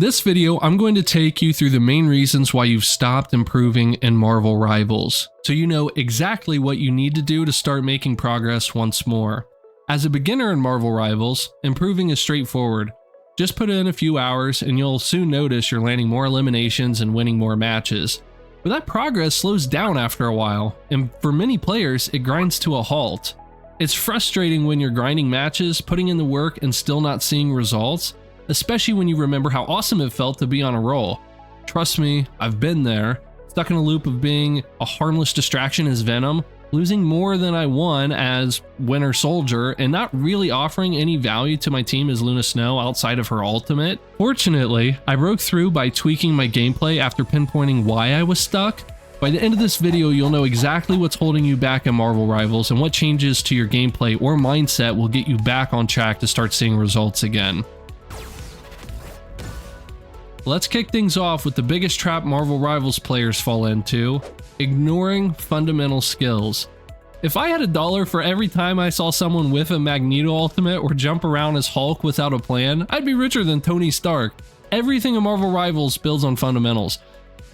this video, I'm going to take you through the main reasons why you've stopped improving in Marvel Rivals, so you know exactly what you need to do to start making progress once more. As a beginner in Marvel Rivals, improving is straightforward. Just put in a few hours and you'll soon notice you're landing more eliminations and winning more matches. But that progress slows down after a while, and for many players, it grinds to a halt. It's frustrating when you're grinding matches, putting in the work, and still not seeing results, especially when you remember how awesome it felt to be on a roll. Trust me, I've been there, stuck in a loop of being a harmless distraction as Venom, losing more than I won as Winter Soldier, and not really offering any value to my team as Luna Snow outside of her ultimate. Fortunately, I broke through by tweaking my gameplay after pinpointing why I was stuck. By the end of this video, you'll know exactly what's holding you back in Marvel Rivals and what changes to your gameplay or mindset will get you back on track to start seeing results again. Let's kick things off with the biggest trap Marvel Rivals players fall into: ignoring fundamental skills. If I had $1 for every time I saw someone whiff a Magneto ultimate or jump around as Hulk without a plan, I'd be richer than Tony Stark. Everything in Marvel Rivals builds on fundamentals.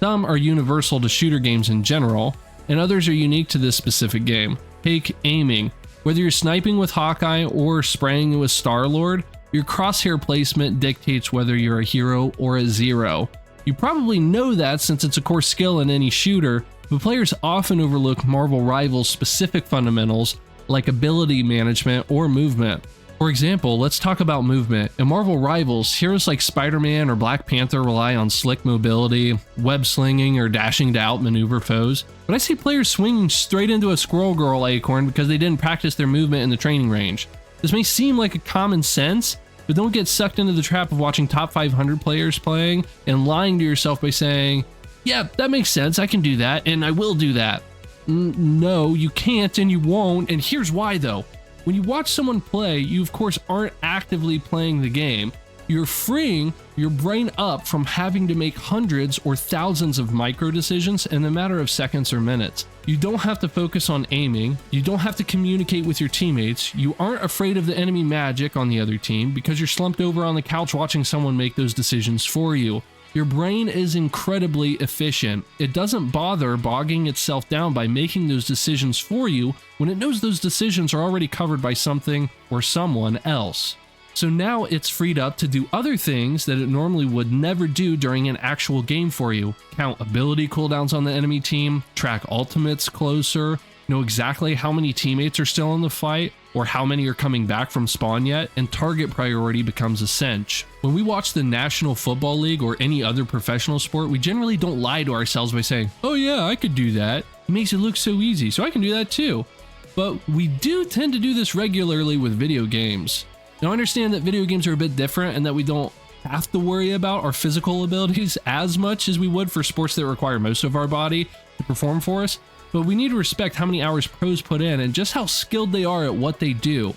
Some are universal to shooter games in general, and others are unique to this specific game. Take aiming. Whether you're sniping with Hawkeye or spraying with Star-Lord, your crosshair placement dictates whether you're a hero or a zero. You probably know that since it's a core skill in any shooter, but players often overlook Marvel Rivals' specific fundamentals like ability management or movement. For example, let's talk about movement. In Marvel Rivals, heroes like Spider-Man or Black Panther rely on slick mobility, web slinging, or dashing to outmaneuver foes. But I see players swinging straight into a Squirrel Girl acorn because they didn't practice their movement in the training range. This may seem like a common sense, but don't get sucked into the trap of watching top 500 players playing and lying to yourself by saying, yeah, that makes sense, I can do that, and I will do that. No, you can't and you won't, and here's why though. When you watch someone play, you of course aren't actively playing the game. You're freeing your brain up from having to make hundreds or thousands of micro decisions in a matter of seconds or minutes. You don't have to focus on aiming, you don't have to communicate with your teammates, you aren't afraid of the enemy magic on the other team because you're slumped over on the couch watching someone make those decisions for you. Your brain is incredibly efficient. It doesn't bother bogging itself down by making those decisions for you when it knows those decisions are already covered by something or someone else. So now it's freed up to do other things that it normally would never do during an actual game for you. Count ability cooldowns on the enemy team, track ultimates closer, know exactly how many teammates are still in the fight or how many are coming back from spawn yet, and target priority becomes a cinch. When we watch the National Football League or any other professional sport, we generally don't lie to ourselves by saying, oh yeah, I could do that. It makes it look so easy, so I can do that too. But we do tend to do this regularly with video games. Now, I understand that video games are a bit different and that we don't have to worry about our physical abilities as much as we would for sports that require most of our body to perform for us, but we need to respect how many hours pros put in and just how skilled they are at what they do.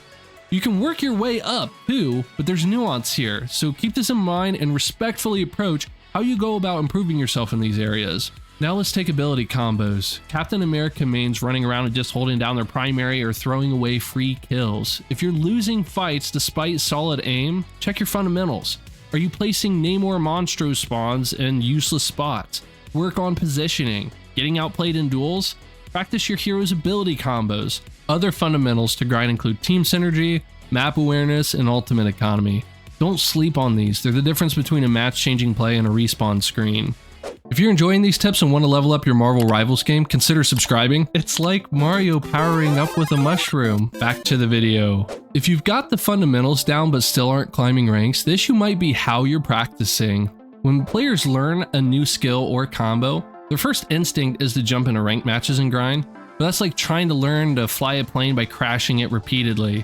You can work your way up too, but there's nuance here, so keep this in mind and respectfully approach how you go about improving yourself in these areas. Now let's take ability combos. Captain America mains running around and just holding down their primary or throwing away free kills. If you're losing fights despite solid aim, check your fundamentals. Are you placing Namor monstro spawns in useless spots? Work on positioning. Getting outplayed in duels? Practice your hero's ability combos. Other fundamentals to grind include team synergy, map awareness, and ultimate economy. Don't sleep on these. They're the difference between a match-changing play and a respawn screen. If you're enjoying these tips and want to level up your Marvel Rivals game, consider subscribing. It's like Mario powering up with a mushroom. Back to the video. If you've got the fundamentals down but still aren't climbing ranks, the issue might be how you're practicing. When players learn a new skill or combo, their first instinct is to jump into ranked matches and grind, but that's like trying to learn to fly a plane by crashing it repeatedly.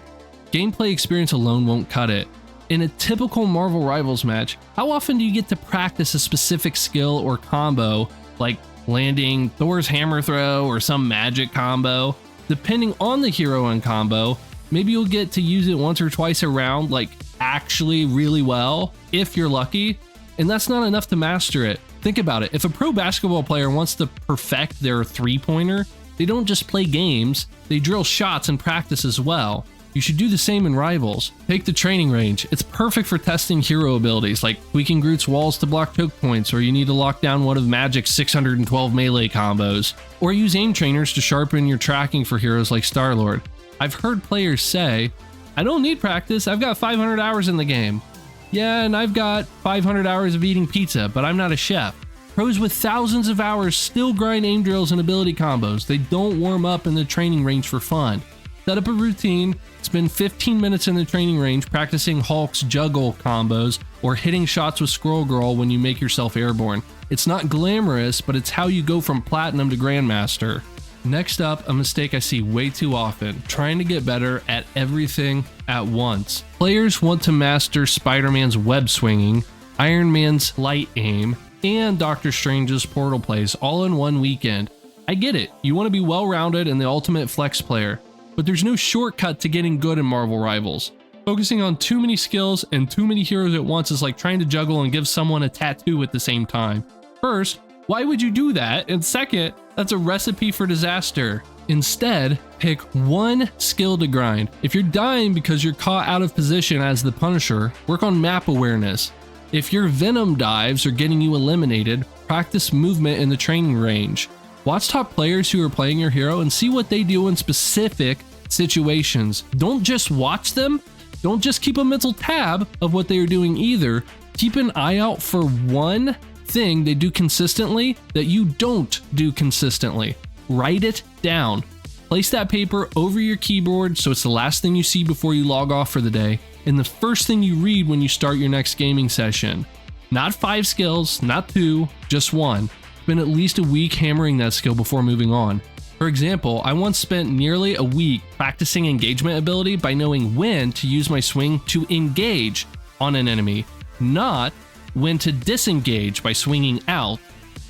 Gameplay experience alone won't cut it. In a typical Marvel Rivals match, how often do you get to practice a specific skill or combo, like landing Thor's hammer throw or some magic combo? Depending on the hero and combo, maybe you'll get to use it once or twice a round, like actually really well, if you're lucky, and that's not enough to master it. Think about it, if a pro basketball player wants to perfect their three-pointer, they don't just play games, they drill shots and practice as well. You should do the same in Rivals. Take the training range. It's perfect for testing hero abilities like tweaking Groot's walls to block choke points, or you need to lock down one of Magic's 612 melee combos. Or use aim trainers to sharpen your tracking for heroes like Star-Lord. I've heard players say, I don't need practice, I've got 500 hours in the game. Yeah, and I've got 500 hours of eating pizza, but I'm not a chef. Pros with thousands of hours still grind aim drills and ability combos. They don't warm up in the training range for fun. Set up a routine, spend 15 minutes in the training range practicing Hulk's juggle combos or hitting shots with Squirrel Girl when you make yourself airborne. It's not glamorous, but it's how you go from Platinum to Grandmaster. Next up, a mistake I see way too often, trying to get better at everything at once. Players want to master Spider-Man's web swinging, Iron Man's light aim, and Doctor Strange's portal plays all in one weekend. I get it, you want to be well-rounded and the ultimate flex player, but there's no shortcut to getting good in Marvel Rivals. Focusing on too many skills and too many heroes at once is like trying to juggle and give someone a tattoo at the same time. First, why would you do that? And second, that's a recipe for disaster. Instead, pick one skill to grind. If you're dying because you're caught out of position as the Punisher, work on map awareness. If your Venom dives are getting you eliminated, practice movement in the training range. Watch top players who are playing your hero and see what they do in specific situations. Don't just watch them. Don't just keep a mental tab of what they are doing either. Keep an eye out for one thing they do consistently that you don't do consistently. Write it down. Place that paper over your keyboard so it's the last thing you see before you log off for the day and the first thing you read when you start your next gaming session. Not 5 skills, not 2, just 1. Spend at least a week hammering that skill before moving on. For example, I once spent nearly a week practicing engagement ability by knowing when to use my swing to engage on an enemy, not when to disengage by swinging out,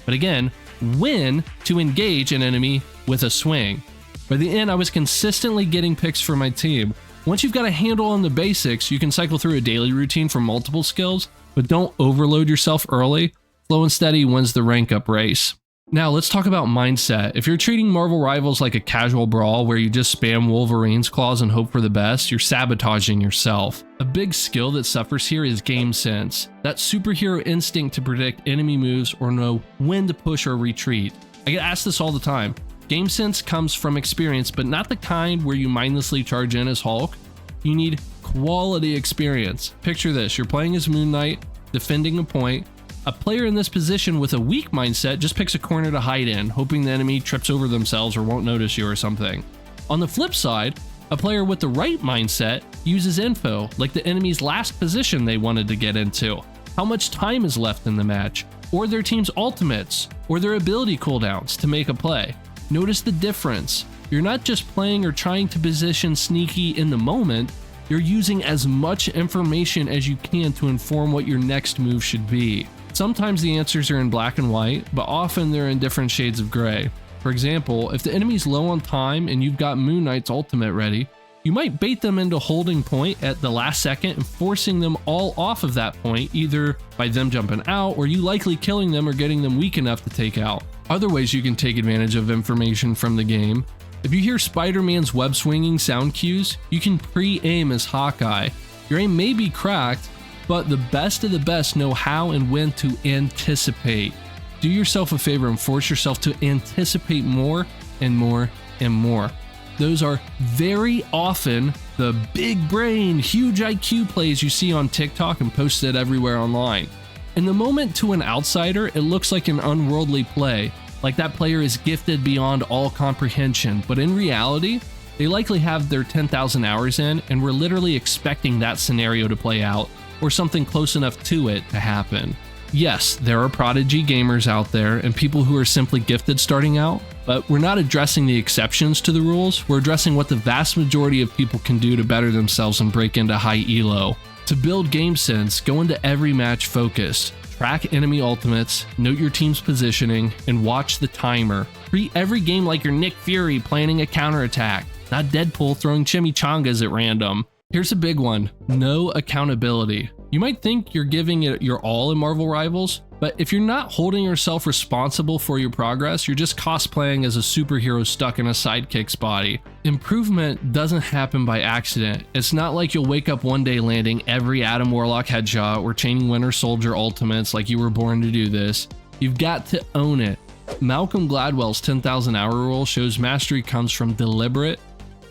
but again, when to engage an enemy with a swing. By the end, I was consistently getting picks for my team. Once you've got a handle on the basics, you can cycle through a daily routine for multiple skills, but don't overload yourself early. Slow and steady wins the rank up race. Now let's talk about mindset. If you're treating Marvel Rivals like a casual brawl where you just spam Wolverine's claws and hope for the best, you're sabotaging yourself. A big skill that suffers here is game sense, that superhero instinct to predict enemy moves or know when to push or retreat. I get asked this all the time. Game sense comes from experience, but not the kind where you mindlessly charge in as Hulk. You need quality experience. Picture this, you're playing as Moon Knight, defending a point. A player in this position with a weak mindset just picks a corner to hide in, hoping the enemy trips over themselves or won't notice you or something. On the flip side, a player with the right mindset uses info, like the enemy's last position they wanted to get into, how much time is left in the match, or their team's ultimates, or their ability cooldowns to make a play. Notice the difference. You're not just playing or trying to position sneaky in the moment, you're using as much information as you can to inform what your next move should be. Sometimes the answers are in black and white, but often they're in different shades of gray. For example, if the enemy's low on time and you've got Moon Knight's ultimate ready, you might bait them into holding point at the last second and forcing them all off of that point, either by them jumping out or you likely killing them or getting them weak enough to take out. Other ways you can take advantage of information from the game. If you hear Spider-Man's web swinging sound cues, you can pre-aim as Hawkeye. Your aim may be cracked, but the best of the best know how and when to anticipate. Do yourself a favor and force yourself to anticipate more and more and more. Those are very often the big brain, huge IQ plays you see on TikTok and posted everywhere online. In the moment to an outsider, it looks like an unworldly play, like that player is gifted beyond all comprehension, but in reality, they likely have their 10,000 hours in and we're literally expecting that scenario to play out, or something close enough to it to happen. Yes, there are prodigy gamers out there and people who are simply gifted starting out, but we're not addressing the exceptions to the rules, we're addressing what the vast majority of people can do to better themselves and break into high elo. To build game sense, go into every match focused. Track enemy ultimates, note your team's positioning, and watch the timer. Treat every game like you're Nick Fury planning a counterattack, not Deadpool throwing chimichangas at random. Here's a big one, no accountability. You might think you're giving it your all in Marvel Rivals, but if you're not holding yourself responsible for your progress, you're just cosplaying as a superhero stuck in a sidekick's body. Improvement doesn't happen by accident. It's not like you'll wake up one day landing every Adam Warlock headshot or chaining Winter Soldier ultimates like you were born to do this. You've got to own it. Malcolm Gladwell's 10,000 hour rule shows mastery comes from deliberate,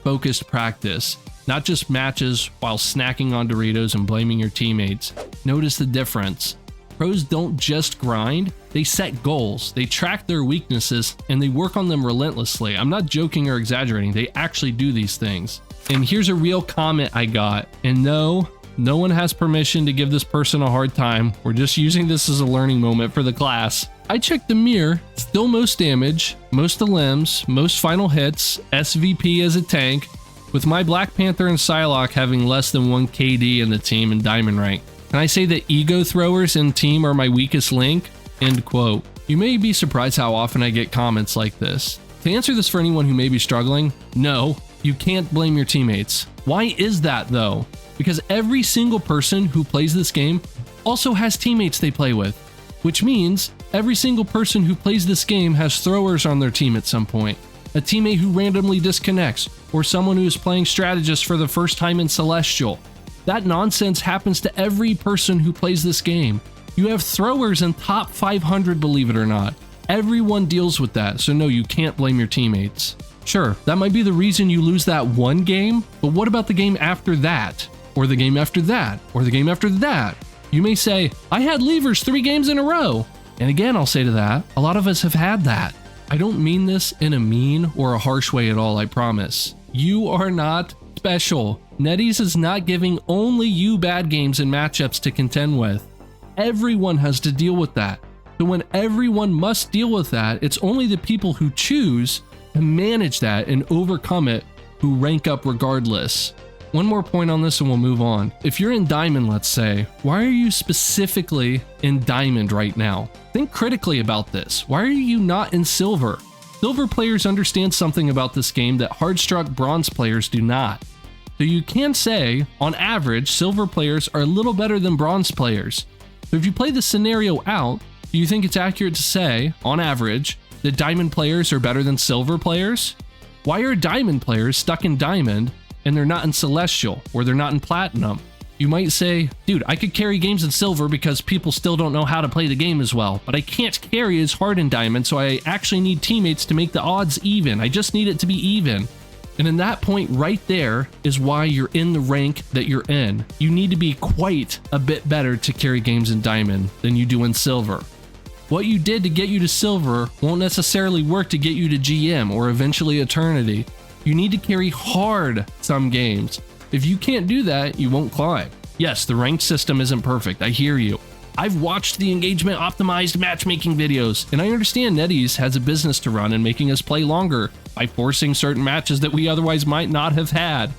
focused practice, not just matches while snacking on Doritos and blaming your teammates. Notice the difference. Pros don't just grind, they set goals, they track their weaknesses, and they work on them relentlessly. I'm not joking or exaggerating, they actually do these things. And here's a real comment I got, and no one has permission to give this person a hard time. We're just using this as a learning moment for the class. I checked the mirror, still most damage, most of limbs, most final hits, SVP as a tank, with my Black Panther and Psylocke having less than 1 KD in the team in Diamond rank. Can I say that ego throwers in team are my weakest link? End quote. You may be surprised how often I get comments like this. To answer this for anyone who may be struggling, no, you can't blame your teammates. Why is that though? Because every single person who plays this game also has teammates they play with, which means every single person who plays this game has throwers on their team at some point. A teammate who randomly disconnects, or someone who is playing strategist for the first time in Celestial. That nonsense happens to every person who plays this game. You have throwers in top 500, believe it or not. Everyone deals with that, so no, you can't blame your teammates. Sure, that might be the reason you lose that one game, but what about the game after that? Or the game after that? Or the game after that? You may say, I had levers 3 games in a row. And again, I'll say to that, a lot of us have had that. I don't mean this in a mean or a harsh way at all, I promise. You are not special. NetEase is not giving only you bad games and matchups to contend with. Everyone has to deal with that. So when everyone must deal with that, it's only the people who choose to manage that and overcome it who rank up regardless. One more point on this and we'll move on. If you're in Diamond, let's say, why are you specifically in Diamond right now? Think critically about this. Why are you not in Silver? Silver players understand something about this game that hard-struck Bronze players do not. So you can say, on average, Silver players are a little better than Bronze players. So if you play the scenario out, do you think it's accurate to say, on average, that Diamond players are better than Silver players? Why are Diamond players stuck in Diamond and they're not in Celestial, or they're not in Platinum? You might say, dude, I could carry games in Silver because people still don't know how to play the game as well, but I can't carry as hard in Diamond, so I actually need teammates to make the odds even. I just need it to be even. And in that point right there is why you're in the rank that you're in. You need to be quite a bit better to carry games in Diamond than you do in Silver. What you did to get you to Silver won't necessarily work to get you to GM or eventually Eternity. You need to carry hard some games. If you can't do that, you won't climb. Yes, the ranked system isn't perfect, I hear you. I've watched the engagement optimized matchmaking videos, and I understand NetEase has a business to run in making us play longer by forcing certain matches that we otherwise might not have had.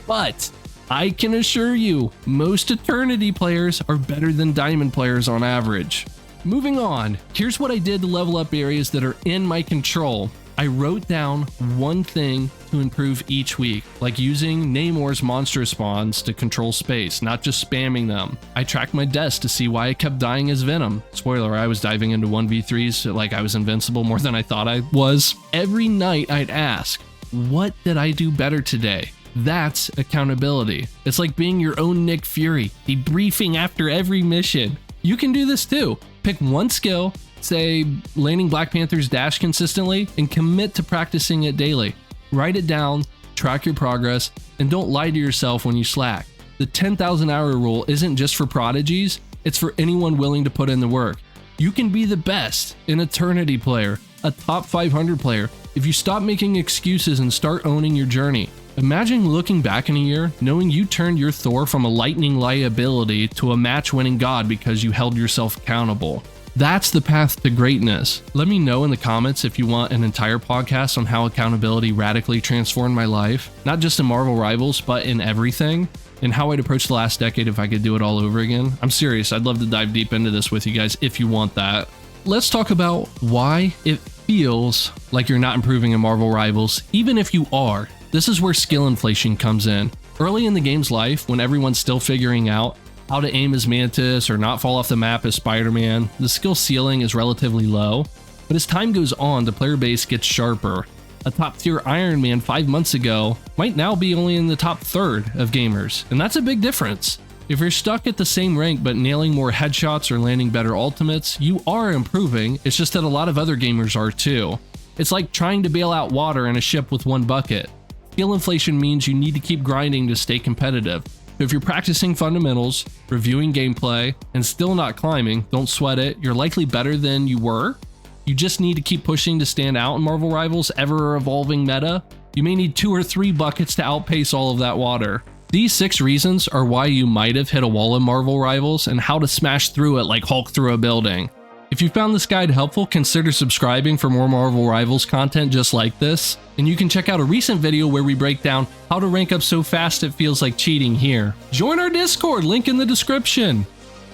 But I can assure you, most Eternity players are better than Diamond players on average. Moving on, here's what I did to level up areas that are in my control. I wrote down one thing to improve each week, like using Namor's monster spawns to control space, not just spamming them. I tracked my deaths to see why I kept dying as Venom. Spoiler, I was diving into 1v3s like I was invincible more than I thought I was. Every night I'd ask, what did I do better today? That's accountability. It's like being your own Nick Fury, debriefing after every mission. You can do this too. Pick one skill, say landing Black Panther's dash consistently, and commit to practicing it daily. Write it down, track your progress, and don't lie to yourself when you slack. The 10,000 hour rule isn't just for prodigies, it's for anyone willing to put in the work. You can be the best, an Eternity player, a top 500 player, if you stop making excuses and start owning your journey. Imagine looking back in a year, knowing you turned your Thor from a lightning liability to a match-winning god because you held yourself accountable. That's the path to greatness. Let me know in the comments if you want an entire podcast on how accountability radically transformed my life, not just in Marvel Rivals, but in everything, and how I'd approach the last decade if I could do it all over again. I'm serious, I'd love to dive deep into this with you guys if you want that. Let's talk about why it feels like you're not improving in Marvel Rivals, even if you are. This is where skill inflation comes in. Early in the game's life, when everyone's still figuring out how to aim as Mantis or not fall off the map as Spider-Man. The skill ceiling is relatively low, but as time goes on, the player base gets sharper. A top tier Iron Man 5 months ago might now be only in the top third of gamers, and that's a big difference. If you're stuck at the same rank but nailing more headshots or landing better ultimates, you are improving, it's just that a lot of other gamers are too. It's like trying to bail out water in a ship with one bucket. Skill inflation means you need to keep grinding to stay competitive. So if you're practicing fundamentals, reviewing gameplay, and still not climbing, don't sweat it, you're likely better than you were. You just need to keep pushing to stand out in Marvel Rivals' ever-evolving meta. You may need 2 or 3 buckets to outpace all of that water. These 6 reasons are why you might have hit a wall in Marvel Rivals and how to smash through it like Hulk through a building. If you found this guide helpful, consider subscribing for more Marvel Rivals content just like this, and you can check out a recent video where we break down how to rank up so fast it feels like cheating here. Join our Discord, link in the description.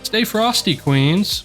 Stay frosty, queens.